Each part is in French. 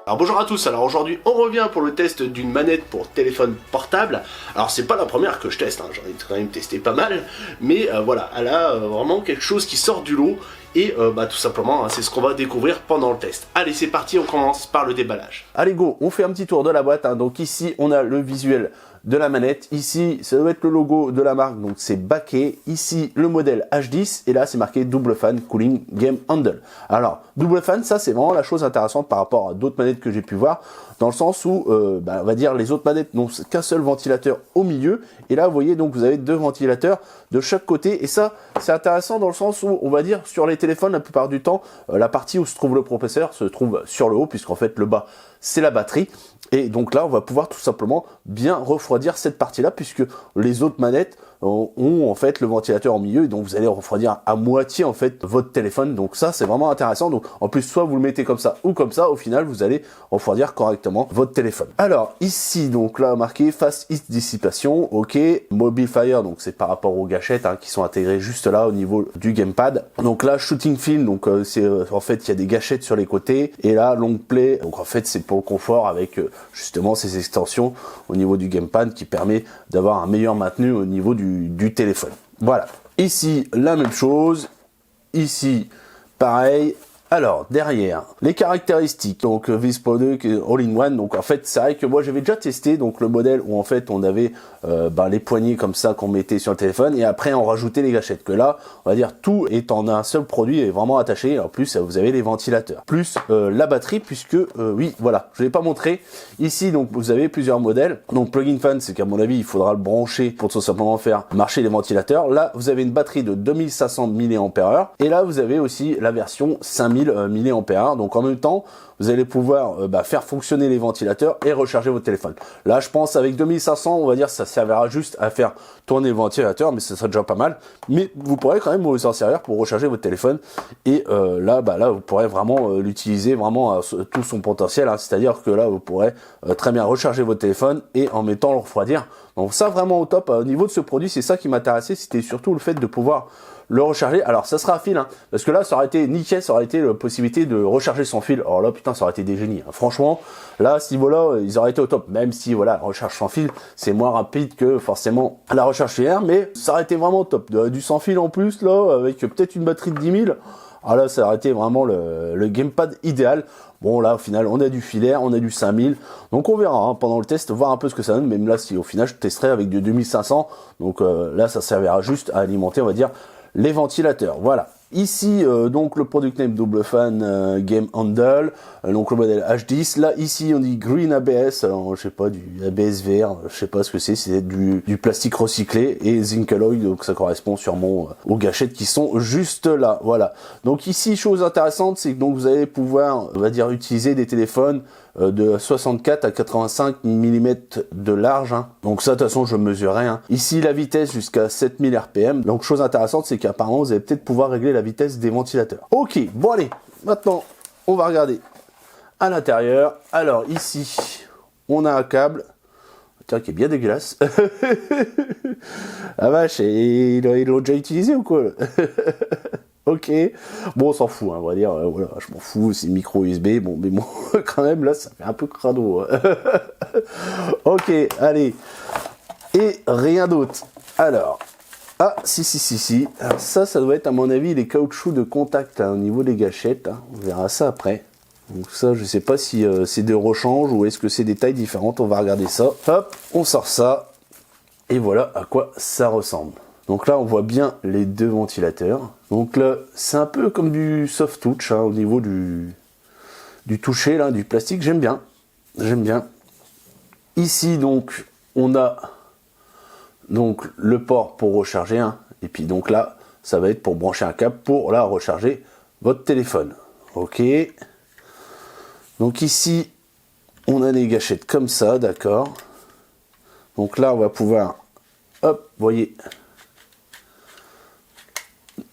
Alors bonjour à tous, alors aujourd'hui on revient pour le test d'une manette pour téléphone portable. Alors c'est pas la première que je teste, hein. J'en ai quand même testé pas mal, mais voilà, elle a vraiment quelque chose qui sort du lot et tout simplement hein, c'est ce qu'on va découvrir pendant le test. Allez c'est parti, on commence par le déballage. Allez go, on fait un petit tour de la boîte, hein. Donc ici on a le visuel de la manette, ici ça doit être le logo de la marque, donc c'est baquet, ici le modèle H10 et là c'est marqué double fan cooling game handle. Alors double fan, ça c'est vraiment la chose intéressante par rapport à d'autres manettes que j'ai pu voir, dans le sens où on va dire les autres manettes n'ont qu'un seul ventilateur au milieu et là vous voyez donc vous avez deux ventilateurs de chaque côté et ça c'est intéressant dans le sens où on va dire sur les téléphones la plupart du temps la partie où se trouve le processeur se trouve sur le haut puisqu'en fait le bas c'est la batterie. Et donc là, on va pouvoir tout simplement bien refroidir cette partie-là, puisque les autres manettes ont en fait le ventilateur au milieu, et donc vous allez refroidir à moitié en fait votre téléphone. Donc ça, c'est vraiment intéressant. Donc en plus, soit vous le mettez comme ça ou comme ça, au final, vous allez refroidir correctement votre téléphone. Alors ici, donc là, marqué Fast Heat Dissipation, ok, Mobile Fire, donc c'est par rapport aux gâchettes hein, qui sont intégrées juste là au niveau du gamepad. Donc là, Shooting Film, donc c'est en fait il y a des gâchettes sur les côtés, et là Long Play, donc en fait c'est pour le confort avec justement ces extensions au niveau du gamepad qui permet d'avoir un meilleur maintenu au niveau du téléphone. Voilà. Ici, la même chose. Ici, pareil. Alors, derrière, les caractéristiques. Donc, this product all-in-one. Donc, en fait, c'est vrai que moi, j'avais déjà testé donc le modèle où, en fait, on avait les poignées comme ça qu'on mettait sur le téléphone et après, on rajoutait les gâchettes. Que là, on va dire, tout est en un seul produit et vraiment attaché. En plus, vous avez les ventilateurs. Plus la batterie, puisque, oui, voilà, je ne l'ai pas montré. Ici, donc, vous avez plusieurs modèles. Donc, plug-in fan, c'est qu'à mon avis, il faudra le brancher pour tout simplement faire marcher les ventilateurs. Là, vous avez une batterie de 2500 mAh. Et là, vous avez aussi la version 5000 mAh. Donc en même temps, vous allez pouvoir faire fonctionner les ventilateurs et recharger votre téléphone. Là, je pense avec 2500, on va dire ça servira juste à faire tourner le ventilateur, mais ce sera déjà pas mal. Mais vous pourrez quand même vous en servir pour recharger votre téléphone. Et là, vous pourrez vraiment l'utiliser vraiment à tout son potentiel. Hein. C'est-à-dire que là, vous pourrez très bien recharger votre téléphone et en mettant le refroidir. Donc ça, vraiment au top. Au niveau de ce produit, c'est ça qui m'intéressait. C'était surtout le fait de pouvoir le recharger. Alors ça sera à fil, hein, parce que là ça aurait été nickel, ça aurait été la possibilité de recharger sans fil. Alors là putain ça aurait été des génies, hein. Franchement là à ce niveau là ils auraient été au top, même si voilà la recharge sans fil c'est moins rapide que forcément la recharge filaire, mais ça aurait été vraiment au top. Du sans fil en plus là avec peut-être une batterie de 10 000, alors là ça aurait été vraiment le gamepad idéal. Bon là au final on a du filaire, on a du 5000, donc on verra hein, pendant le test, voir un peu ce que ça donne. Même là si au final je testerai avec du 2500, donc là ça servira juste à alimenter on va dire les ventilateurs. Voilà. Ici, donc le product name double fan game handle, donc le modèle H10. Là, ici, on dit green ABS. Alors, je sais pas, du ABS vert, je sais pas ce que c'est du plastique recyclé et zinc alloy. Donc, ça correspond sûrement aux gâchettes qui sont juste là. Voilà. Donc ici, chose intéressante, c'est que donc vous allez pouvoir, on va dire, utiliser des téléphones de 64 à 85 mm de large. Hein. Donc ça, de toute façon, je mesurerai. Hein. Ici, la vitesse jusqu'à 7000 RPM. Donc, chose intéressante, c'est qu'apparemment, vous allez peut-être pouvoir régler la vitesse des ventilateurs. Ok, bon allez, maintenant, on va regarder à l'intérieur. Alors, ici, on a un câble. Tiens, qui est bien dégueulasse. Ah vache, ils l'ont déjà utilisé ou quoi? Ok, bon on s'en fout, hein, on va dire, voilà, je m'en fous, c'est micro USB, bon mais bon, quand même là ça fait un peu crado. Hein. Ok, allez, et rien d'autre. Alors, ah si, alors ça doit être à mon avis les caoutchoucs de contact hein, au niveau des gâchettes, hein. On verra ça après. Donc ça je sais pas si c'est des rechanges ou est-ce que c'est des tailles différentes, on va regarder ça. Hop, on sort ça, et voilà à quoi ça ressemble. Donc là, on voit bien les deux ventilateurs. Donc là, c'est un peu comme du soft touch hein, au niveau du toucher, là, du plastique. J'aime bien. J'aime bien. Ici, donc, on a donc, le port pour recharger. Hein, et puis donc là, ça va être pour brancher un câble pour là, recharger votre téléphone. Ok. Donc ici, on a des gâchettes comme ça, d'accord. Donc là, on va pouvoir, hop, vous voyez,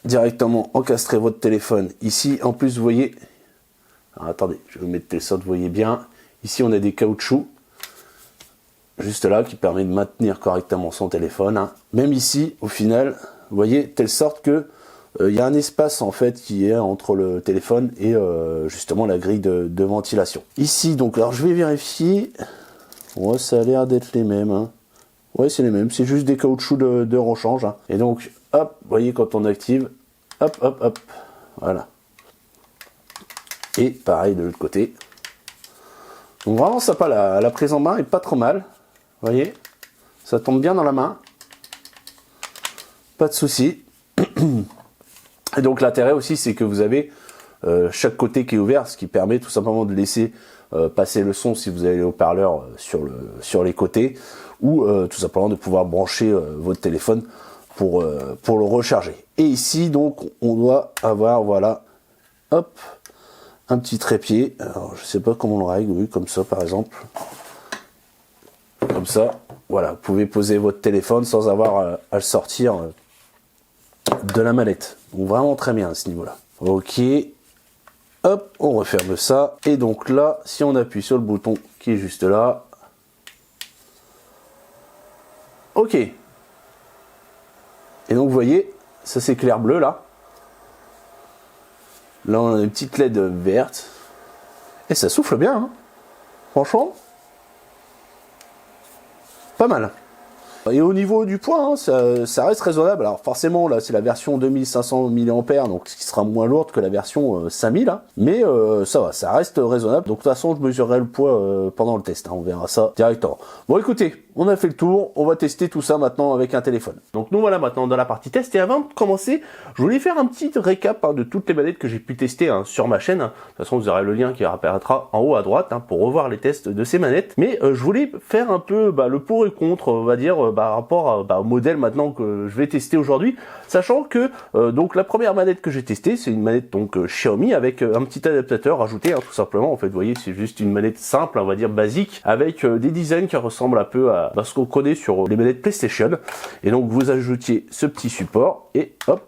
directement encastrer votre téléphone ici. En plus vous voyez, alors, attendez je vais vous mettre telle sorte, vous voyez bien ici on a des caoutchoucs juste là qui permet de maintenir correctement son téléphone hein. Même ici au final vous voyez telle sorte que il y a un espace en fait qui est entre le téléphone et justement la grille de ventilation. Ici donc, alors je vais vérifier. Ouais, ça a l'air d'être les mêmes. Hein. Ouais, c'est les mêmes. C'est juste des caoutchoucs de rechange. Hein. Et donc, hop, vous voyez quand on active, hop, hop, hop, voilà. Et pareil de l'autre côté. Donc vraiment sympa, la prise en main est pas trop mal. Vous voyez, ça tombe bien dans la main. Pas de souci. Et donc l'intérêt aussi, c'est que vous avez chaque côté qui est ouvert, ce qui permet tout simplement de laisser passer le son si vous avez les haut-parleurs sur les côtés, ou tout simplement de pouvoir brancher votre téléphone pour le recharger. Et ici donc on doit avoir, voilà, hop, un petit trépied. Alors je sais pas comment on le règle, oui, comme ça par exemple. Comme ça, voilà, vous pouvez poser votre téléphone sans avoir à le sortir de la manette. Donc vraiment très bien à ce niveau-là. Ok. Hop, on referme ça. Et donc là, si on appuie sur le bouton qui est juste là. Ok. Et donc vous voyez, ça s'éclaire bleu là. Là on a une petite LED verte. Et ça souffle bien. Hein. Franchement. Pas mal. Et au niveau du poids, hein, ça reste raisonnable. Alors forcément, là, c'est la version 2500 mAh, donc ce qui sera moins lourde que la version 5000. Hein. Mais ça va, ça reste raisonnable. Donc de toute façon, je mesurerai le poids pendant le test. Hein, on verra ça directement. Bon, écoutez, on a fait le tour. On va tester tout ça maintenant avec un téléphone. Donc nous voilà maintenant dans la partie test. Et avant de commencer, je voulais faire un petit récap de toutes les manettes que j'ai pu tester sur ma chaîne. De toute façon, vous aurez le lien qui apparaîtra en haut à droite pour revoir les tests de ces manettes. Mais je voulais faire un peu le pour et contre, on va dire, par rapport au modèle maintenant que je vais tester aujourd'hui, sachant que donc la première manette que j'ai testée, c'est une manette donc Xiaomi avec un petit adaptateur rajouté, tout simplement. En fait, vous voyez, c'est juste une manette simple, on va dire basique, avec des designs qui ressemblent un peu à ce qu'on connaît sur les manettes PlayStation. Et donc vous ajoutiez ce petit support et hop,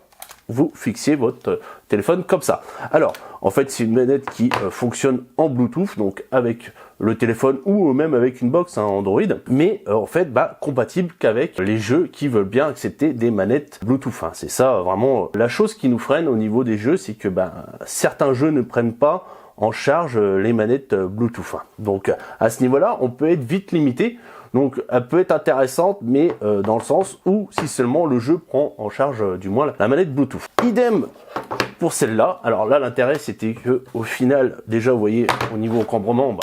vous fixiez votre téléphone comme ça. Alors, en fait, c'est une manette qui fonctionne en Bluetooth, donc avec le téléphone ou même avec une box Android, mais en fait, compatible qu'avec les jeux qui veulent bien accepter des manettes Bluetooth. Hein. C'est ça, vraiment, la chose qui nous freine au niveau des jeux, c'est que certains jeux ne prennent pas en charge les manettes Bluetooth. Hein. Donc, à ce niveau-là, on peut être vite limité. Donc elle peut être intéressante, mais dans le sens où si seulement le jeu prend en charge du moins la manette Bluetooth. Idem pour celle-là. Alors là l'intérêt c'était que au final, déjà vous voyez au niveau encombrement,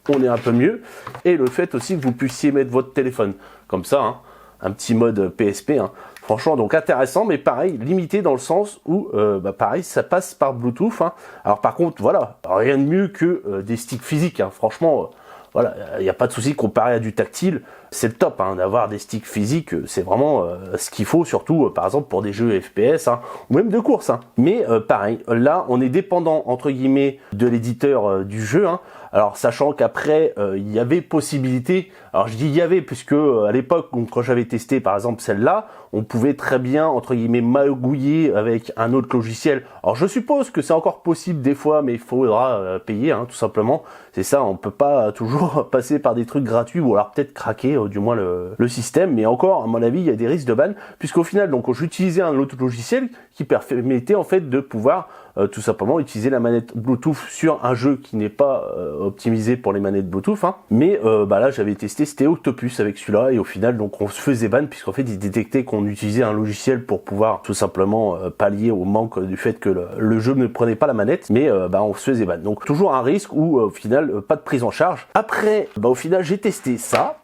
on est un peu mieux. Et le fait aussi que vous puissiez mettre votre téléphone comme ça, hein, un petit mode PSP. Hein. Franchement, donc intéressant, mais pareil, limité dans le sens où, pareil, ça passe par Bluetooth. Hein. Alors par contre, voilà, rien de mieux que des sticks physiques. Hein. Franchement, voilà, il n'y a pas de souci comparé à du tactile. C'est le top d'avoir des sticks physiques, c'est vraiment ce qu'il faut, surtout par exemple pour des jeux FPS ou même de course. Mais pareil, là on est dépendant entre guillemets de l'éditeur du jeu. Alors sachant qu'après il y avait possibilité, alors je dis il y avait puisque à l'époque quand j'avais testé par exemple celle-là, on pouvait très bien entre guillemets magouiller avec un autre logiciel. Alors je suppose que c'est encore possible des fois, mais il faudra payer tout simplement. C'est ça, on peut pas toujours passer par des trucs gratuits ou alors peut-être craquer du moins le système, mais encore à mon avis il y a des risques de ban puisqu'au final donc j'utilisais un autre logiciel qui permettait en fait de pouvoir tout simplement utiliser la manette Bluetooth sur un jeu qui n'est pas optimisé pour les manettes Bluetooth. Mais là j'avais testé, c'était Octopus avec celui-là et au final donc on se faisait ban puisqu'en fait il détectait qu'on utilisait un logiciel pour pouvoir tout simplement pallier au manque du fait que le jeu ne prenait pas la manette, mais on se faisait ban. Donc toujours un risque où au final pas de prise en charge. Après au final j'ai testé ça.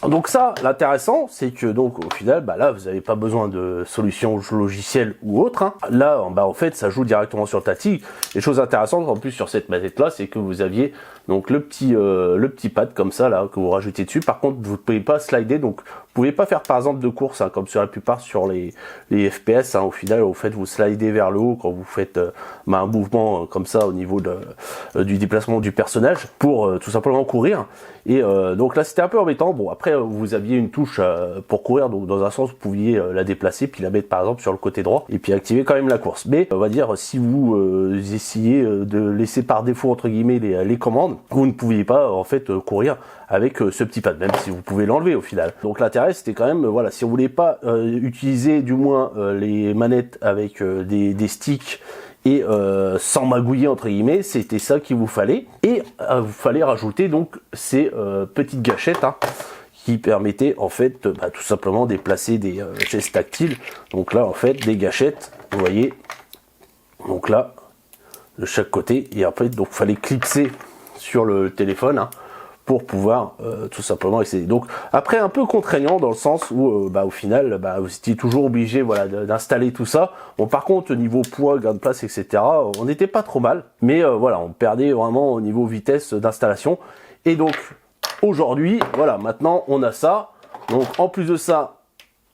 Donc ça, l'intéressant, c'est que donc au final, là, vous n'avez pas besoin de solution logicielle ou autre. Là, en fait, ça joue directement sur le tactile. Les choses intéressantes en plus sur cette manette-là, c'est que vous aviez donc le petit pad comme ça là que vous rajoutez dessus. Par contre, vous ne pouvez pas slider, donc vous pouvez pas faire par exemple de course comme sur la plupart sur les FPS. Au final, au fait, vous slidez vers le haut quand vous faites un mouvement comme ça au niveau du déplacement du personnage pour tout simplement courir. Et donc là, c'était un peu embêtant. Bon, après, après vous aviez une touche pour courir, donc dans un sens vous pouviez la déplacer puis la mettre par exemple sur le côté droit et puis activer quand même la course. Mais on va dire si vous essayez de laisser par défaut entre guillemets les commandes, vous ne pouviez pas en fait courir avec ce petit pad, même si vous pouvez l'enlever au final. Donc l'intérêt c'était quand même, voilà, si on voulait pas utiliser du moins les manettes avec des sticks et sans magouiller entre guillemets, c'était ça qu'il vous fallait. Et vous fallait rajouter donc ces petites gâchettes qui permettaient en fait tout simplement de placer des gestes tactiles. Donc là en fait des gâchettes, vous voyez, donc là de chaque côté, et après donc fallait clipser sur le téléphone pour pouvoir tout simplement accéder. Donc après un peu contraignant dans le sens où au final vous étiez toujours obligé voilà d'installer tout ça. Bon par contre au niveau poids, gain de place, etc. on n'était pas trop mal, mais voilà on perdait vraiment au niveau vitesse d'installation. Et donc aujourd'hui voilà, maintenant on a ça. Donc en plus de ça,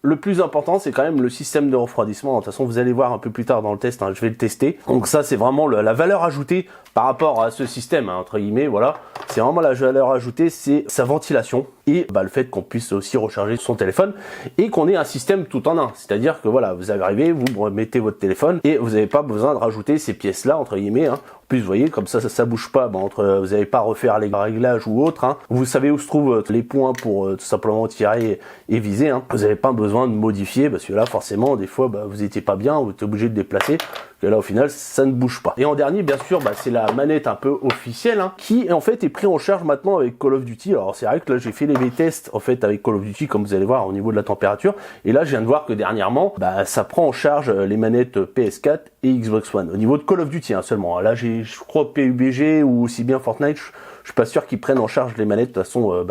le plus important, c'est quand même le système de refroidissement. De toute façon, vous allez voir un peu plus tard dans le test, je vais le tester. Donc ça, c'est vraiment la valeur ajoutée par rapport à ce système, entre guillemets, voilà. C'est vraiment la valeur ajoutée, c'est sa ventilation et le fait qu'on puisse aussi recharger son téléphone et qu'on ait un système tout en un. C'est-à-dire que voilà, vous arrivez, vous mettez votre téléphone et vous n'avez pas besoin de rajouter ces pièces-là, entre guillemets. En plus, vous voyez, comme ça bouge pas. Vous n'avez pas à refaire les réglages ou autre. Vous savez où se trouvent les points pour tout simplement tirer et viser. Vous n'avez pas besoin de modifier parce que là, forcément, des fois, vous n'étiez pas bien, vous êtes obligé de déplacer. Que là, au final, ça ne bouge pas. Et en dernier, bien sûr, c'est la manette un peu officielle qui, en fait, est prise en charge maintenant avec Call of Duty. Alors, c'est vrai que là, j'ai fait les tests, en fait, avec Call of Duty, comme vous allez voir, au niveau de la température. Et là, je viens de voir que dernièrement, ça prend en charge les manettes PS4 et Xbox One. Au niveau de Call of Duty, seulement. Là, j'ai, je crois, PUBG ou aussi bien Fortnite. Je suis pas sûr qu'ils prennent en charge les manettes. De toute façon,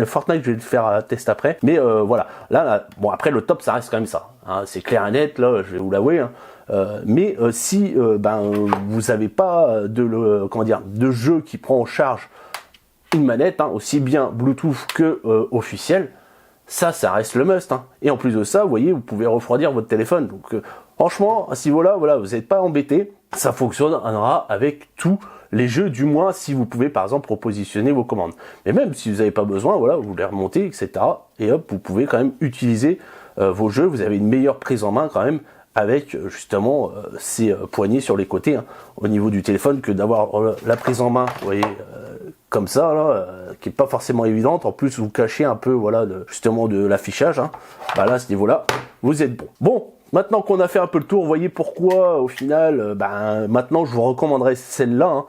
Fortnite, je vais le faire à test après. Mais voilà. Là, bon, après, le top, ça reste quand même ça. C'est clair et net, là, je vais vous l'avouer. Mais si vous n'avez pas de jeu qui prend en charge une manette, aussi bien Bluetooth que officiel, ça reste le must. Et en plus de ça, vous voyez, vous pouvez refroidir votre téléphone. Donc franchement, à ce niveau-là, voilà, vous n'êtes pas embêté. Ça fonctionnera avec tous les jeux, du moins si vous pouvez par exemple repositionner vos commandes. Mais même si vous n'avez pas besoin, voilà, vous les remontez, etc. Et hop, vous pouvez quand même utiliser vos jeux. Vous avez une meilleure prise en main quand même avec justement ces poignées sur les côtés au niveau du téléphone que d'avoir la prise en main, vous voyez, comme ça là, qui est pas forcément évidente. En plus vous cachez un peu voilà justement de l'affichage. Là à ce niveau-là, vous êtes bon. Bon, maintenant qu'on a fait un peu le tour, vous voyez pourquoi au final, maintenant je vous recommanderais celle-là.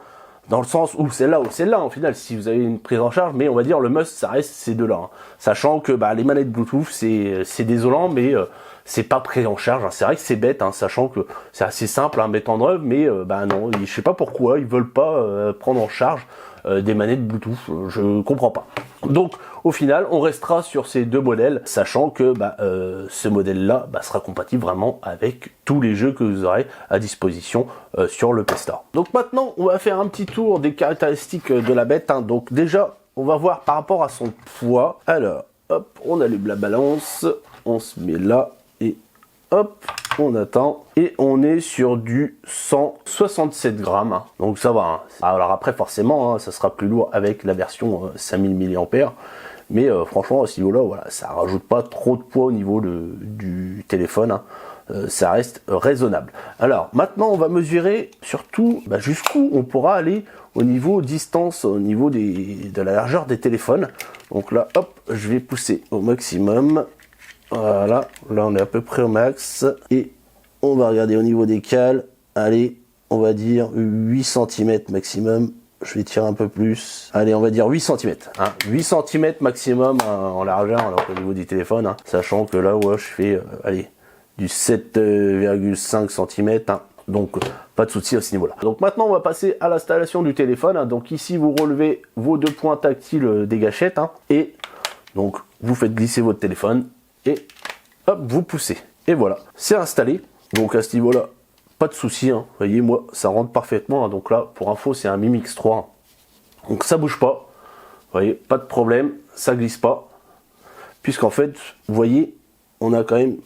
Dans le sens où celle-là ou celle-là, au final, si vous avez une prise en charge, mais on va dire le must, ça reste ces deux-là. Sachant que les manettes Bluetooth, c'est désolant, mais c'est pas pris en charge. C'est vrai que c'est bête, sachant que c'est assez simple à mettre en œuvre, mais non, je sais pas pourquoi ils veulent pas prendre en charge des manettes Bluetooth. Je comprends pas. Donc au final, on restera sur ces deux modèles, sachant que ce modèle-là sera compatible vraiment avec tous les jeux que vous aurez à disposition sur le Play Store. Donc maintenant, on va faire un petit tour des caractéristiques de la bête. Donc déjà, on va voir par rapport à son poids. Alors, hop, on allume la balance, on se met là et hop, on attend et on est sur du 167 grammes. Donc ça va. Alors après, forcément, ça sera plus lourd avec la version 5000 mAh. Mais franchement, à ce niveau-là, voilà, ça rajoute pas trop de poids au niveau du téléphone. Ça reste raisonnable. Alors maintenant, on va mesurer surtout jusqu'où on pourra aller au niveau distance, au niveau de la largeur des téléphones. Donc là, hop, je vais pousser au maximum. Voilà, là on est à peu près au max. Et on va regarder au niveau des cales. Allez, on va dire 8 cm maximum. Je vais tirer un peu plus. Allez, on va dire 8 cm. 8 cm maximum en largeur alors au niveau du téléphone. Sachant que là, ouais, je fais du 7,5 cm. Donc, pas de souci à ce niveau-là. Donc maintenant, on va passer à l'installation du téléphone. Donc ici, vous relevez vos deux points tactiles des gâchettes. Et donc, vous faites glisser votre téléphone. Et hop, vous poussez. Et voilà, c'est installé. Donc à ce niveau-là, pas de souci. Vous voyez, moi, ça rentre parfaitement. Donc là, pour info, c'est un Mi Mix 3. Donc ça bouge pas. Vous voyez, pas de problème, ça glisse pas. Puisqu'en fait, vous voyez, on a quand même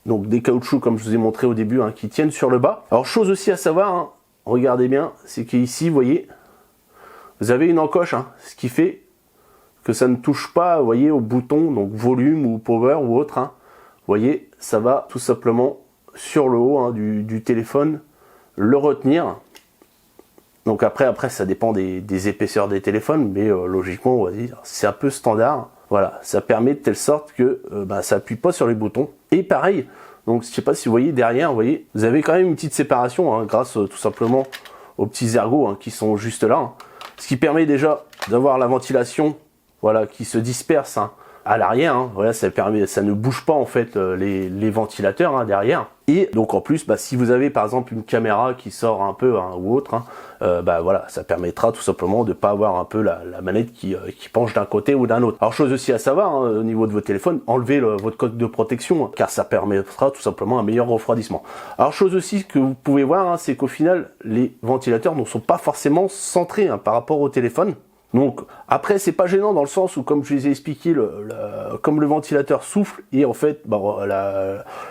donc des caoutchoucs, comme je vous ai montré au début, qui tiennent sur le bas. Alors, chose aussi à savoir, regardez bien, c'est qu'ici, vous voyez, vous avez une encoche, ce qui fait que ça ne touche pas, vous voyez, au bouton, donc volume ou power ou autre, hein. Vous voyez, ça va tout simplement sur le haut, hein, du téléphone, le retenir. Donc après ça dépend des épaisseurs des téléphones, mais logiquement, on va dire, c'est un peu standard. Voilà, ça permet de telle sorte que ça appuie pas sur les boutons. Et pareil, donc je sais pas si vous voyez derrière, vous avez quand même une petite séparation, hein, grâce tout simplement aux petits ergots, hein, qui sont juste là, hein. Ce qui permet déjà d'avoir la ventilation, voilà, qui se disperse, hein, à l'arrière, hein. Voilà, ça ne bouge pas en fait les ventilateurs, hein, derrière. Et donc en plus, si vous avez par exemple une caméra qui sort un peu, hein, ou autre, hein, voilà, ça permettra tout simplement de pas avoir un peu la manette qui penche d'un côté ou d'un autre. Alors chose aussi à savoir, hein, au niveau de votre téléphone, enlevez votre coque de protection, hein, car ça permettra tout simplement un meilleur refroidissement. Alors chose aussi que vous pouvez voir, hein, c'est qu'au final les ventilateurs ne sont pas forcément centrés, hein, par rapport au téléphone. Donc après c'est pas gênant dans le sens où, comme je les ai expliqué, comme le ventilateur souffle et en fait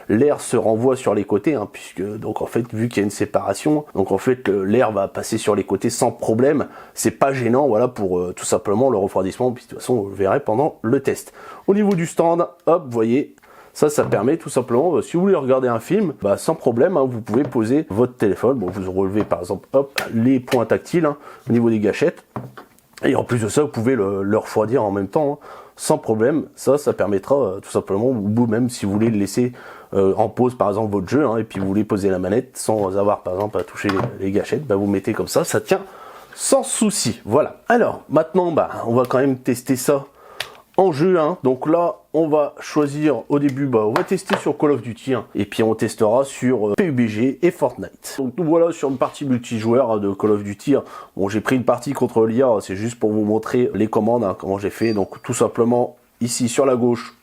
l'air se renvoie sur les côtés, hein, puisque donc en fait vu qu'il y a une séparation, donc en fait l'air va passer sur les côtés sans problème. C'est pas gênant, voilà, pour tout simplement le refroidissement, puis de toute façon vous le verrez pendant le test. Au niveau du stand, hop, vous voyez, ça permet tout simplement, si vous voulez regarder un film, sans problème, hein, vous pouvez poser votre téléphone. Bon, vous relevez par exemple, hop, les points tactiles, hein, au niveau des gâchettes. Et en plus de ça, vous pouvez le refroidir en même temps, hein, sans problème. Ça permettra tout simplement, ou même si vous voulez le laisser en pause, par exemple, votre jeu, hein, et puis vous voulez poser la manette sans avoir, par exemple, à toucher les gâchettes, vous mettez comme ça tient sans souci. Voilà. Alors, maintenant, on va quand même tester ça en jeu, hein. Donc là, on va choisir au début, on va tester sur Call of Duty, hein, et puis on testera sur PUBG et Fortnite. Donc nous voilà sur une partie multijoueur, hein, de Call of Duty. Bon, j'ai pris une partie contre l'IA, c'est juste pour vous montrer les commandes, hein, comment j'ai fait. Donc tout simplement, ici sur la gauche,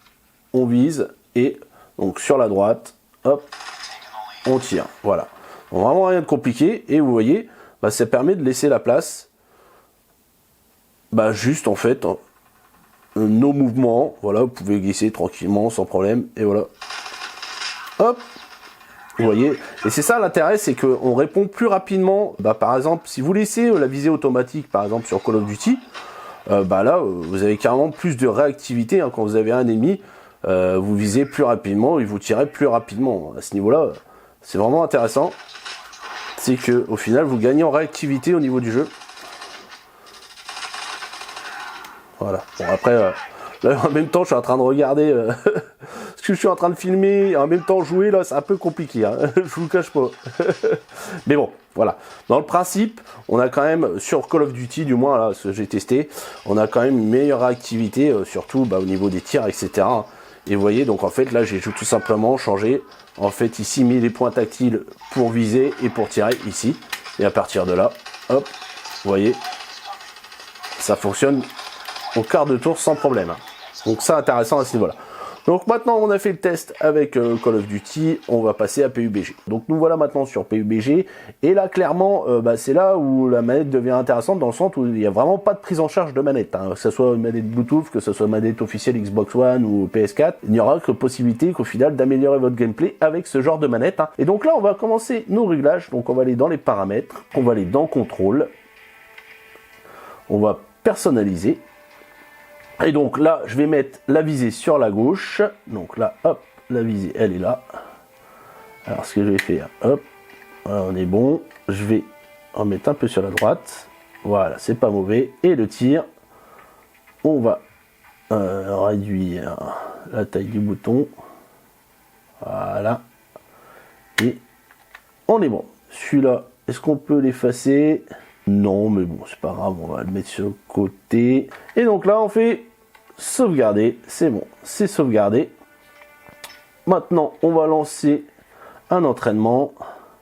on vise, et donc sur la droite, hop, on tire. Voilà. Donc, vraiment rien de compliqué, et vous voyez, ça permet de laisser la place, juste en fait, nos mouvements, voilà, vous pouvez glisser tranquillement sans problème, et voilà, hop, vous voyez. Et c'est ça l'intérêt, c'est qu'on répond plus rapidement. Par exemple, si vous laissez la visée automatique, par exemple sur Call of Duty, là vous avez carrément plus de réactivité, hein. Quand vous avez un ennemi, vous visez plus rapidement et vous tirez plus rapidement. À ce niveau-là, c'est vraiment intéressant, c'est que au final vous gagnez en réactivité au niveau du jeu. Voilà. Bon, après, là, en même temps, je suis en train de regarder ce que je suis en train de filmer, et en même temps jouer, là, c'est un peu compliqué, hein. Je vous le cache pas. Mais bon, voilà. Dans le principe, on a quand même, sur Call of Duty, du moins, là, ce que j'ai testé, on a quand même une meilleure activité, surtout au niveau des tirs, etc. Et vous voyez, donc en fait, là, j'ai tout simplement changé, en fait, ici, mis les points tactiles pour viser et pour tirer, ici. Et à partir de là, hop, vous voyez, ça fonctionne au quart de tour sans problème. Donc ça, intéressant à ce niveau-là. Donc maintenant on a fait le test avec Call of Duty, on va passer à PUBG. Donc nous voilà maintenant sur PUBG, et là clairement c'est là où la manette devient intéressante, dans le sens où il n'y a vraiment pas de prise en charge de manette, hein. Que ce soit une manette Bluetooth, que ce soit une manette officielle Xbox One ou PS4, il n'y aura que possibilité qu'au final d'améliorer votre gameplay avec ce genre de manette, hein. Et donc là on va commencer nos réglages, donc on va aller dans les paramètres, on va aller dans contrôle, on va personnaliser. Et donc là, je vais mettre la visée sur la gauche. Donc là, hop, la visée, elle est là. Alors ce que je vais faire, hop, voilà, on est bon. Je vais en mettre un peu sur la droite. Voilà, c'est pas mauvais. Et le tir, on va réduire la taille du bouton. Voilà. Et on est bon. Celui-là, est-ce qu'on peut l'effacer ? Non, mais bon, c'est pas grave, on va le mettre sur le côté. Et donc là, on fait sauvegarder. C'est bon, c'est sauvegardé. Maintenant, on va lancer un entraînement.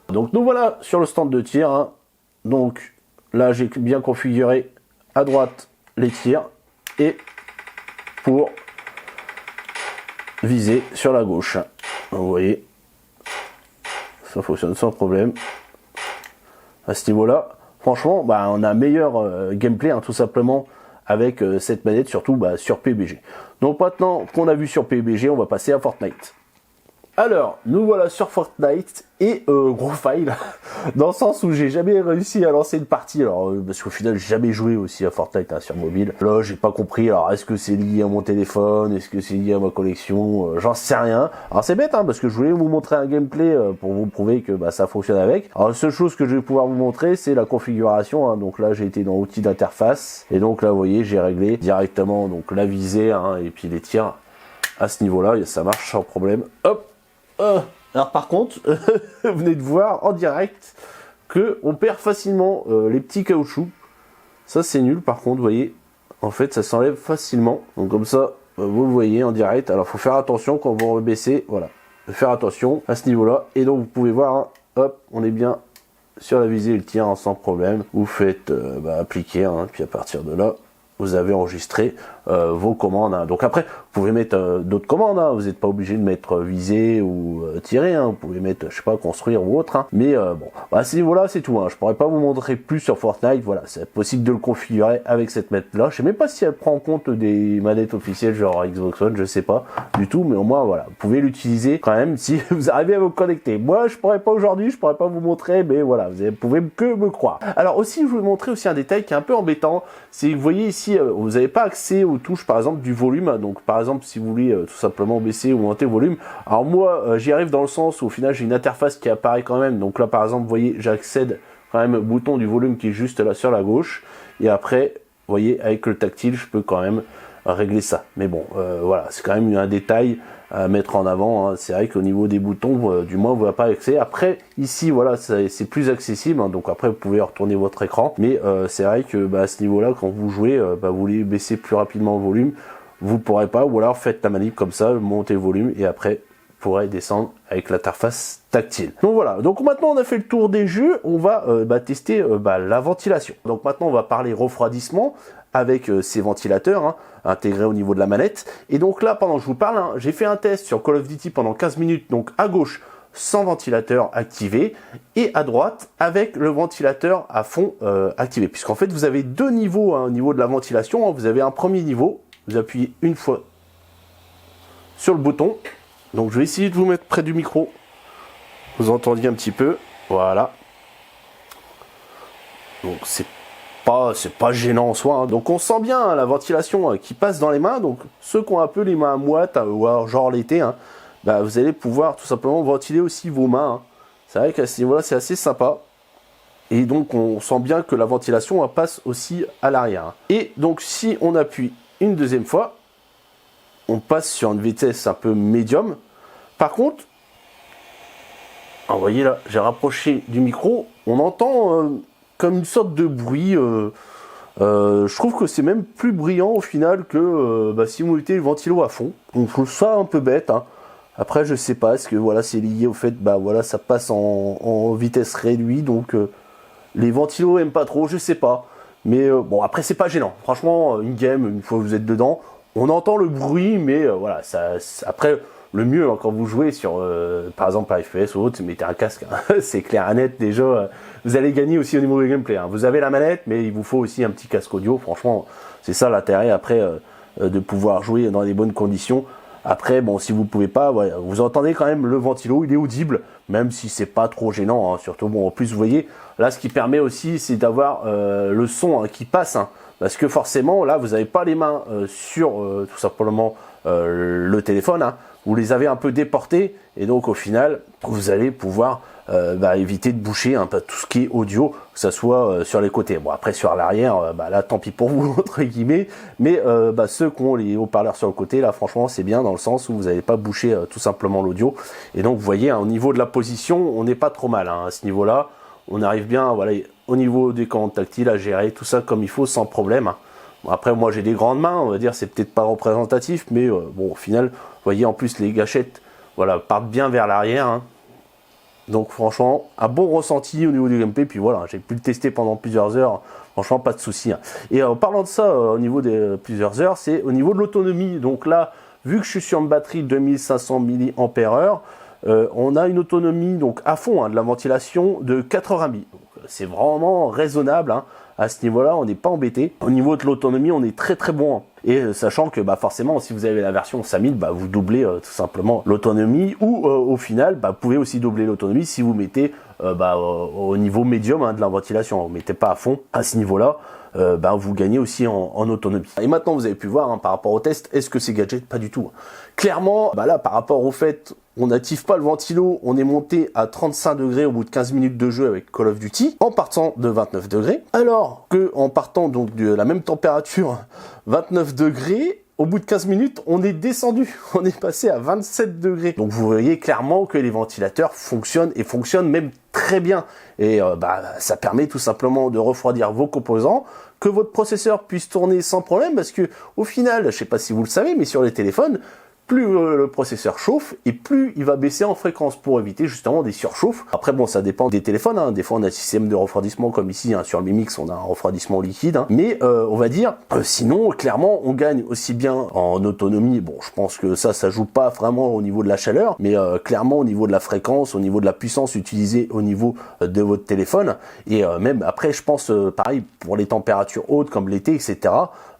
Donc nous voilà sur le stand de tir, hein. Donc là, j'ai bien configuré à droite les tirs et pour viser sur la gauche. Vous voyez, ça fonctionne sans problème. À ce niveau-là, franchement, on a un meilleur gameplay, hein, tout simplement, avec cette manette, surtout sur PUBG. Donc maintenant qu'on a vu sur PUBG, on va passer à Fortnite. Alors, nous voilà sur Fortnite et gros fail, dans le sens où j'ai jamais réussi à lancer une partie, alors parce qu'au final j'ai jamais joué aussi à Fortnite sur mobile. Là j'ai pas compris, alors est-ce que c'est lié à mon téléphone, est-ce que c'est lié à ma collection, j'en sais rien. Alors c'est bête parce que je voulais vous montrer un gameplay pour vous prouver que ça fonctionne avec. Alors la seule chose que je vais pouvoir vous montrer c'est la configuration, donc là j'ai été dans outils d'interface, et donc là vous voyez j'ai réglé directement donc la visée et puis les tirs à ce niveau là, ça marche sans problème. Hop. Alors par contre, vous venez de voir en direct que on perd facilement les petits caoutchoucs. Ça c'est nul par contre, vous voyez, en fait ça s'enlève facilement. Donc comme ça, vous le voyez en direct. Alors faut faire attention quand vous rebaissez, voilà, faire attention à ce niveau-là. Et donc vous pouvez voir, hop, on est bien sur la visée et le tir sans problème. Vous faites appliquer, puis à partir de là, vous avez enregistré vos commandes. Donc après, vous pouvez mettre d'autres commandes. Vous n'êtes pas obligé de mettre viser ou tirer. Vous pouvez mettre, je sais pas, construire ou autre. Mais bon, à ce niveau-là, c'est tout. Je pourrais pas vous montrer plus sur Fortnite. Voilà, c'est possible de le configurer avec cette manette-là. Je sais même pas si elle prend en compte des manettes officielles, genre Xbox One, je sais pas du tout. Mais au moins, voilà, vous pouvez l'utiliser quand même si vous arrivez à vous connecter. Moi, je pourrais pas aujourd'hui, je pourrais pas vous montrer, mais voilà, vous pouvez que me croire. Alors aussi, je vais vous montrer aussi un détail qui est un peu embêtant. C'est que vous voyez ici, vous n'avez pas accès aux touches par exemple du volume. Donc par exemple si vous voulez tout simplement baisser ou monter le volume, alors moi j'y arrive dans le sens où au final j'ai une interface qui apparaît quand même. Donc là par exemple vous voyez j'accède quand même au bouton du volume qui est juste là sur la gauche, et après vous voyez avec le tactile je peux quand même régler ça. Mais bon voilà, c'est quand même un détail à mettre en avant. C'est vrai qu'au niveau des boutons, du moins vous n'avez pas accès. Après ici voilà, c'est plus accessible, donc après vous pouvez retourner votre écran, mais c'est vrai que à ce niveau là quand vous jouez, vous voulez baisser plus rapidement le volume, vous pourrez pas, ou alors faites la manip comme ça, montez le volume et après vous pourrez descendre avec l'interface tactile. Donc voilà, donc maintenant on a fait le tour des jeux, on va tester la ventilation. Donc maintenant on va parler refroidissement avec ces ventilateurs intégrés au niveau de la manette. Et donc là, pendant que je vous parle, j'ai fait un test sur Call of Duty pendant 15 minutes, donc à gauche sans ventilateur activé, et à droite avec le ventilateur à fond activé. Puisqu'en fait vous avez deux niveaux au niveau de la ventilation. Vous avez un premier niveau, vous appuyez une fois sur le bouton. Donc je vais essayer de vous mettre près du micro, vous entendiez un petit peu, voilà. Donc c'est pas gênant en soi. Donc on sent bien la ventilation qui passe dans les mains. Donc ceux qui ont un peu les mains moites, ou alors genre l'été, vous allez pouvoir tout simplement ventiler aussi vos mains. C'est vrai qu'à ce niveau-là c'est assez sympa. Et donc on sent bien que la ventilation passe aussi à l'arrière. Et donc si on appuie une deuxième fois, on passe sur une vitesse un peu médium. Par contre, vous voyez là, j'ai rapproché du micro, on entend comme une sorte de bruit. Je trouve que c'est même plus brillant au final que si vous mettez le ventilo à fond. Donc je trouve ça un peu bête. Après je sais pas, est-ce que voilà c'est lié au fait ça passe en vitesse réduite, donc les ventilos aiment pas trop, je sais pas. Mais bon, après c'est pas gênant. Franchement, une game, une fois que vous êtes dedans, on entend le bruit, mais voilà, après le mieux quand vous jouez sur par exemple à FPS ou autre, mettez un casque. C'est clair et net, déjà vous allez gagner aussi au niveau du gameplay. Vous avez la manette, mais il vous faut aussi un petit casque audio. Franchement, c'est ça l'intérêt après de pouvoir jouer dans des bonnes conditions. Après, bon, si vous pouvez pas, vous entendez quand même le ventilo, il est audible, même si c'est pas trop gênant. Surtout, bon, en plus, vous voyez, là, ce qui permet aussi, c'est d'avoir le son qui passe, parce que forcément, là, vous n'avez pas les mains sur tout simplement le téléphone. Vous les avez un peu déportés, et donc au final, vous allez pouvoir éviter de boucher tout ce qui est audio, que ce soit sur les côtés. Bon, après sur l'arrière, là tant pis pour vous entre guillemets, mais ceux qui ont les haut-parleurs sur le côté, là franchement c'est bien dans le sens où vous n'allez pas boucher tout simplement l'audio. Et donc vous voyez, au niveau de la position, on n'est pas trop mal à ce niveau-là. On arrive bien, voilà, au niveau des commandes tactiles à gérer tout ça comme il faut sans problème. Bon, après moi j'ai des grandes mains, on va dire c'est peut-être pas représentatif, mais bon au final, vous voyez en plus les gâchettes, voilà, partent bien vers l'arrière. Donc franchement, un bon ressenti au niveau du gameplay. Puis voilà, j'ai pu le tester pendant plusieurs heures. Franchement, pas de souci. Et en parlant de ça, au niveau des plusieurs heures, c'est au niveau de l'autonomie. Donc là, vu que je suis sur une batterie 2500 mAh, on a une autonomie donc à fond de la ventilation de 4h30. Donc c'est vraiment raisonnable, hein. À ce niveau-là, on n'est pas embêté. Au niveau de l'autonomie, on est très très bon, hein. Et sachant que forcément, si vous avez la version 5000, vous doublez tout simplement l'autonomie, ou au final, vous pouvez aussi doubler l'autonomie si vous mettez au niveau médium, hein, de la ventilation. Vous ne mettez pas à fond à ce niveau-là. Vous gagnez aussi en autonomie. Et maintenant, vous avez pu voir, hein, par rapport au test, est-ce que c'est gadget? Pas du tout. Clairement, là, par rapport au fait, on n'active pas le ventilo, on est monté à 35 degrés au bout de 15 minutes de jeu avec Call of Duty, en partant de 29 degrés, alors que en partant donc de la même température, 29 degrés, au bout de 15 minutes, on est descendu, on est passé à 27 degrés. Donc vous voyez clairement que les ventilateurs fonctionnent, et fonctionnent même très bien. Et ça permet tout simplement de refroidir vos composants, que votre processeur puisse tourner sans problème, parce que au final, je sais pas si vous le savez, mais sur les téléphones, plus le processeur chauffe et plus il va baisser en fréquence pour éviter justement des surchauffes. Après bon, ça dépend des téléphones, hein. Des fois on a un système de refroidissement comme ici, hein, sur le Mi Mix on a un refroidissement liquide, hein. Mais on va dire, sinon clairement on gagne aussi bien en autonomie. Bon, je pense que ça joue pas vraiment au niveau de la chaleur, mais clairement au niveau de la fréquence, au niveau de la puissance utilisée au niveau de votre téléphone, et même après je pense pareil pour les températures hautes comme l'été, etc.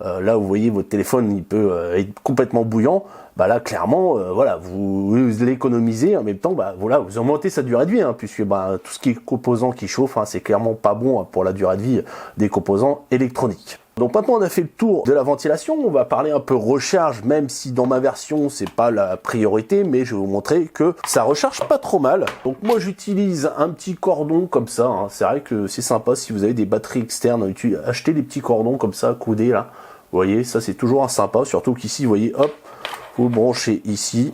Là vous voyez votre téléphone il peut être complètement bouillant. Là clairement vous l'économisez, en même temps vous augmentez sa durée de vie, hein, puisque tout ce qui est composants qui chauffent, hein, c'est clairement pas bon pour la durée de vie des composants électroniques. Donc maintenant on a fait le tour de la ventilation, on va parler un peu recharge, même si dans ma version c'est pas la priorité, mais je vais vous montrer que ça recharge pas trop mal. Donc moi j'utilise un petit cordon comme ça, hein. C'est vrai que c'est sympa si vous avez des batteries externes, achetez des petits cordons comme ça coudés là, vous voyez, ça c'est toujours un sympa, surtout qu'ici vous voyez, hop, vous branchez ici,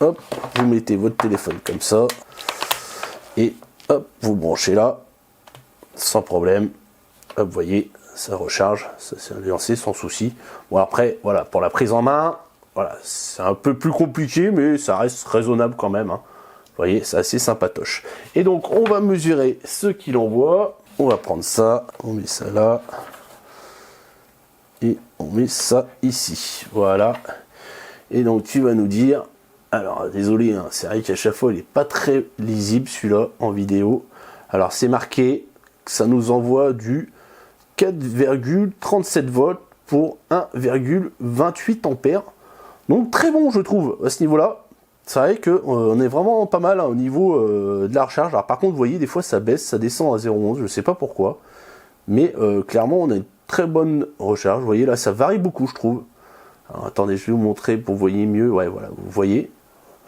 hop, vous mettez votre téléphone comme ça, et hop, vous branchez là, sans problème, hop, vous voyez, ça recharge, ça s'est lancé sans souci. Bon après, voilà, pour la prise en main, voilà, c'est un peu plus compliqué, mais ça reste raisonnable quand même, hein. Vous voyez, c'est assez sympatoche. Et donc, on va mesurer ce qu'il envoie, on va prendre ça, on met ça là, et on met ça ici, voilà. Et donc tu vas nous dire, alors désolé, hein, c'est vrai qu'à chaque fois il n'est pas très lisible celui-là en vidéo. Alors c'est marqué que ça nous envoie du 4,37 volts pour 1,28 ampères. Donc très bon je trouve à ce niveau-là. C'est vrai qu'on est vraiment pas mal, hein, au niveau de la recharge. Alors par contre vous voyez des fois ça baisse, ça descend à 0,11, je sais pas pourquoi. Mais clairement on a une très bonne recharge. Vous voyez là ça varie beaucoup je trouve. Alors, attendez, je vais vous montrer pour que vous voyez mieux. Ouais, voilà, vous voyez,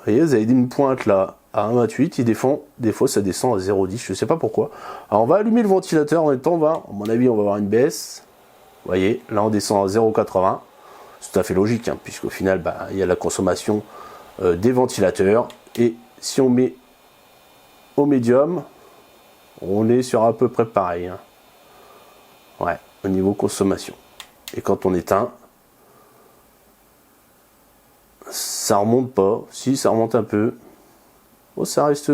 vous avez une pointe là à 1,28, il défend, des fois ça descend à 0,10, je sais pas pourquoi. Alors on va allumer le ventilateur, en même temps, à mon avis, on va avoir une baisse. Vous voyez, là on descend à 0,80. C'est tout à fait logique, hein, puisqu'au final, il y a la consommation des ventilateurs. Et si on met au médium, on est sur à peu près pareil, hein. Ouais, au niveau consommation. Et quand on éteint, ça remonte pas, si ça remonte un peu, oh, ça reste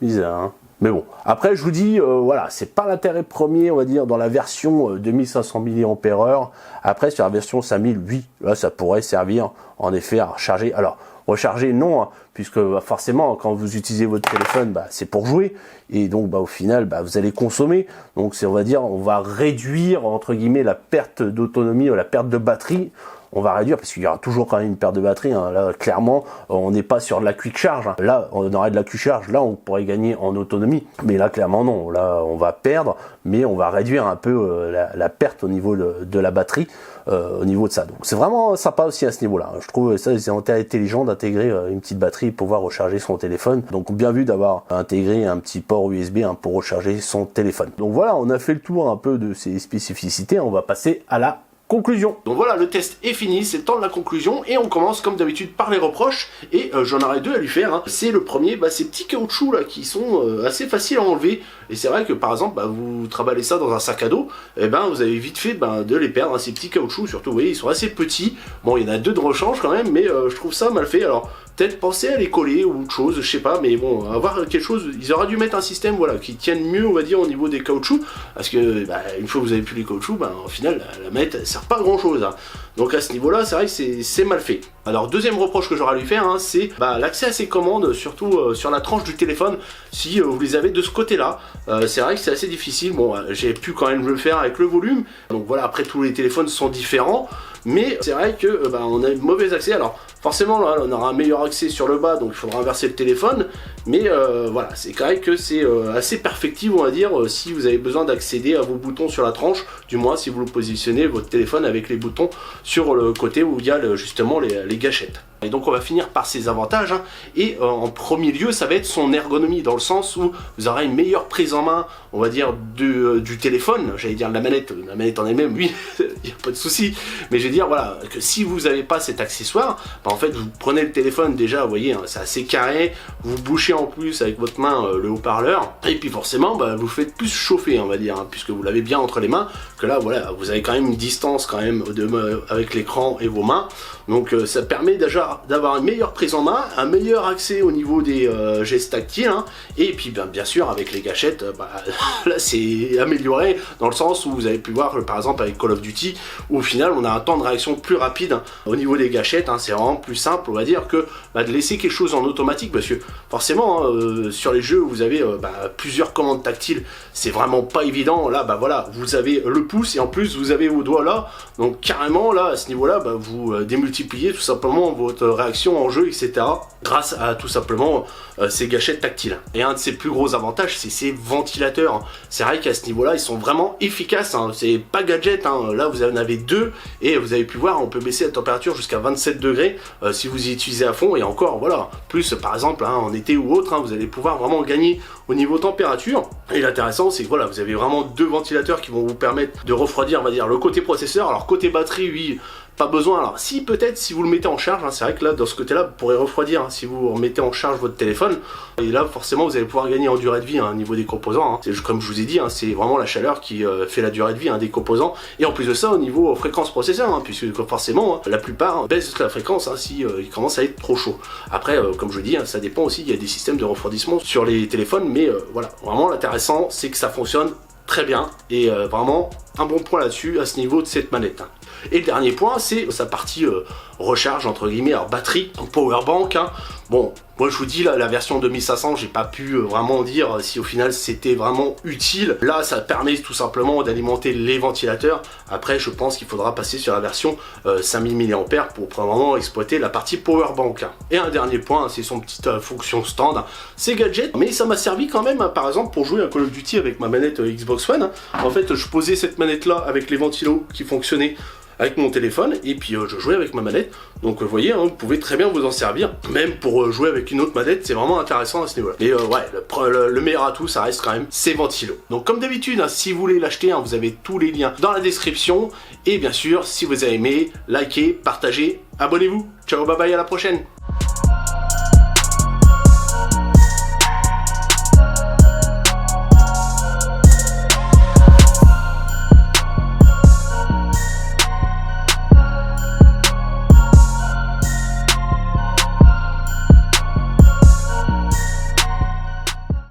bizarre, hein. Mais bon, après je vous dis, voilà, c'est pas l'intérêt premier, on va dire, dans la version 2500 mAh. Après sur la version 5000, oui, là ça pourrait servir en effet à recharger. Alors recharger non, hein, puisque forcément quand vous utilisez votre téléphone, c'est pour jouer, et donc au final vous allez consommer. Donc c'est, on va dire, on va réduire entre guillemets la perte d'autonomie, la perte de batterie. On va réduire parce qu'il y aura toujours quand même une perte de batterie, hein. Là clairement on n'est pas sur de la quick charge, hein. Là on aurait de la quick charge, là on pourrait gagner en autonomie, mais là clairement non, là on va perdre, mais on va réduire un peu la perte au niveau de la batterie, au niveau de ça. Donc c'est vraiment sympa aussi à ce niveau là, hein. Je trouve ça c'est intelligent d'intégrer une petite batterie pour pouvoir recharger son téléphone. Donc bien vu d'avoir intégré un petit port USB, hein, pour recharger son téléphone. Donc voilà, on a fait le tour un peu de ces spécificités, on va passer à la conclusion. Donc voilà, le test est fini, c'est le temps de la conclusion, et on commence comme d'habitude par les reproches, et j'en aurai deux à lui faire, hein. C'est le premier, ces petits caoutchoucs là qui sont assez faciles à enlever, et c'est vrai que par exemple, vous travaillez ça dans un sac à dos, et vous avez vite fait de les perdre, hein, ces petits caoutchoucs, surtout vous voyez, ils sont assez petits, bon il y en a deux de rechange quand même, mais je trouve ça mal fait. Alors peut-être penser à les coller ou autre chose, je sais pas, mais bon, avoir quelque chose, ils auraient dû mettre un système, voilà, qui tienne mieux, on va dire, au niveau des caoutchoucs, parce que une fois que vous avez plus les caoutchoucs, au final la manette elle sert pas à grand chose, hein. Donc à ce niveau là c'est vrai que c'est mal fait. Alors deuxième reproche que j'aurais à lui faire, c'est l'accès à ses commandes, surtout sur la tranche du téléphone, si vous les avez de ce côté-là. C'est vrai que c'est assez difficile, bon j'ai pu quand même le faire avec le volume, donc voilà, après tous les téléphones sont différents, mais c'est vrai que on a un mauvais accès. Alors forcément là on aura un meilleur accès sur le bas, donc il faudra inverser le téléphone, mais voilà, c'est quand même que c'est assez perfectible, on va dire, si vous avez besoin d'accéder à vos boutons sur la tranche, du moins si vous positionnez votre téléphone avec les boutons sur le côté où il y a justement les gâchettes. Et donc on va finir par ses avantages, et en premier lieu ça va être son ergonomie, dans le sens où vous aurez une meilleure prise en main, on va dire, du téléphone, j'allais dire la manette en elle-même, oui, il n'y a pas de souci, mais je vais dire voilà, que si vous n'avez pas cet accessoire, en fait vous prenez le téléphone déjà, vous voyez, c'est assez carré, vous bouchez en plus avec votre main le haut-parleur, et puis forcément vous faites plus chauffer, on va dire, puisque vous l'avez bien entre les mains, que là voilà, vous avez quand même une distance quand même avec l'écran et vos mains, donc ça permet déjà d'avoir une meilleure prise en main, un meilleur accès au niveau des gestes tactiles, et puis bien sûr avec les gâchettes, là c'est amélioré dans le sens où vous avez pu voir par exemple avec Call of Duty, où au final on a un temps de réaction plus rapide au niveau des gâchettes, c'est vraiment plus simple, on va dire, que de laisser quelque chose en automatique, parce que forcément sur les jeux où vous avez plusieurs commandes tactiles, c'est vraiment pas évident. Là voilà, vous avez le pouce et en plus vous avez vos doigts là, donc carrément là à ce niveau là vous démultipliez tout simplement votre réaction en jeu, etc. grâce à tout simplement ces gâchettes tactiles. Et un de ses plus gros avantages, c'est ces ventilateurs. C'est vrai qu'à ce niveau là ils sont vraiment efficaces, c'est pas gadget, là vous en avez deux, et vous avez pu voir, on peut baisser la température jusqu'à 27 degrés si vous y utilisez à fond, et encore voilà, plus par exemple en été ou autre, vous allez pouvoir vraiment gagner au niveau température. Et l'intéressant c'est que voilà, vous avez vraiment deux ventilateurs qui vont vous permettre de refroidir, on va dire, le côté processeur. Alors côté batterie, oui, pas besoin. Alors si peut-être si vous le mettez en charge, c'est vrai que là dans ce côté là vous pourrez refroidir si vous remettez en charge votre téléphone, et là forcément vous allez pouvoir gagner en durée de vie au niveau des composants, c'est comme je vous ai dit, c'est vraiment la chaleur qui fait la durée de vie des composants, et en plus de ça au niveau fréquence processeur, puisque forcément la plupart baissent la fréquence si il commence à être trop chaud. Après comme je vous dis, ça dépend aussi, il y a des systèmes de refroidissement sur les téléphones, mais voilà, vraiment l'intéressant c'est que ça fonctionne très bien, et vraiment un bon point là-dessus à ce niveau de cette manette. Et le dernier point, c'est sa partie recharge, entre guillemets, alors batterie, donc powerbank. Bon, moi je vous dis, là, la version 2500, j'ai pas pu vraiment dire si au final c'était vraiment utile. Là, ça permet tout simplement d'alimenter les ventilateurs. Après, je pense qu'il faudra passer sur la version 5000 mAh pour vraiment exploiter la partie powerbank. Et un dernier point, c'est son petite fonction stand. C'est gadget, mais ça m'a servi quand même, par exemple, pour jouer à Call of Duty avec ma manette Xbox One. En fait, je posais cette manette-là avec les ventilos qui fonctionnaient avec mon téléphone, et puis je jouais avec ma manette. Donc vous voyez, vous pouvez très bien vous en servir, même pour jouer avec une autre manette, c'est vraiment intéressant à ce niveau-là. Et ouais, le meilleur atout, ça reste quand même ces ventilos. Donc comme d'habitude, si vous voulez l'acheter, vous avez tous les liens dans la description. Et bien sûr, si vous avez aimé, likez, partagez, abonnez-vous. Ciao, bye bye, à la prochaine.